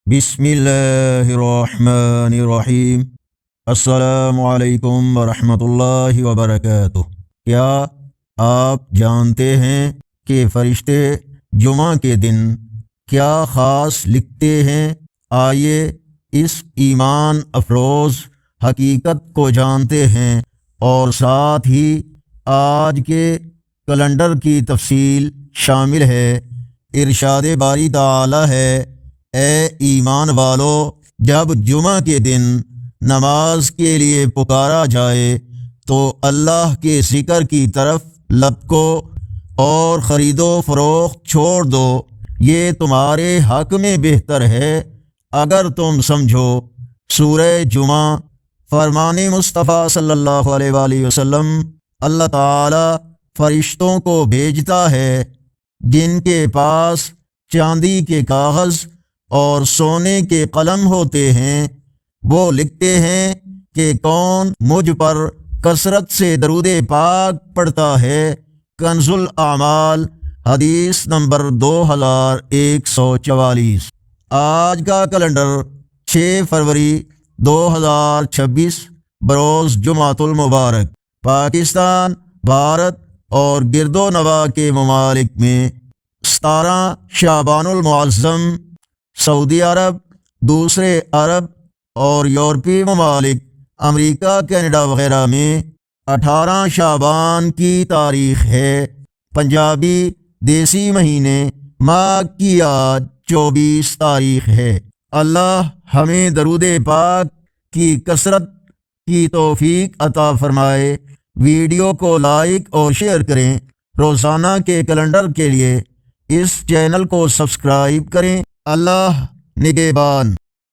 بسم اللہ الرحمن الرحیم۔ السلام علیکم ورحمۃ اللہ وبرکاتہ۔ کیا آپ جانتے ہیں کہ فرشتے جمعہ کے دن کیا خاص لکھتے ہیں؟ آئیے اس ایمان افروز حقیقت کو جانتے ہیں اور ساتھ ہی آج کے کیلنڈر کی تفصیل شامل ہے۔ ارشاد باری تعالی ہے، اے ایمان والو، جب جمعہ کے دن نماز کے لیے پکارا جائے تو اللہ کے ذکر کی طرف لپکو اور خرید و فروخت چھوڑ دو، یہ تمہارے حق میں بہتر ہے اگر تم سمجھو۔ سورہ جمعہ۔ فرمان مصطفیٰ صلی اللہ علیہ وآلہ وسلم، اللہ تعالی فرشتوں کو بھیجتا ہے جن کے پاس چاندی کے کاغذ اور سونے کے قلم ہوتے ہیں، وہ لکھتے ہیں کہ کون مجھ پر کثرت سے درود پاک پڑھتا ہے۔ کنز الاعمال، حدیث نمبر 2144۔ آج کا کیلنڈر 6 فروری 2026 بروز جمعۃ المبارک۔ پاکستان، بھارت اور گرد و نواح کے ممالک میں 17 شعبان المعظم، سعودی عرب، دوسرے عرب اور یورپی ممالک، امریکہ، کینیڈا وغیرہ میں 18 شعبان کی تاریخ ہے۔ پنجابی دیسی مہینے ماہ کی آج 24 تاریخ ہے۔ اللہ ہمیں درود پاک کی کثرت کی توفیق عطا فرمائے۔ ویڈیو کو لائک اور شیئر کریں۔ روزانہ کے کیلنڈر کے لیے اس چینل کو سبسکرائب کریں۔ اللہ نگہبان۔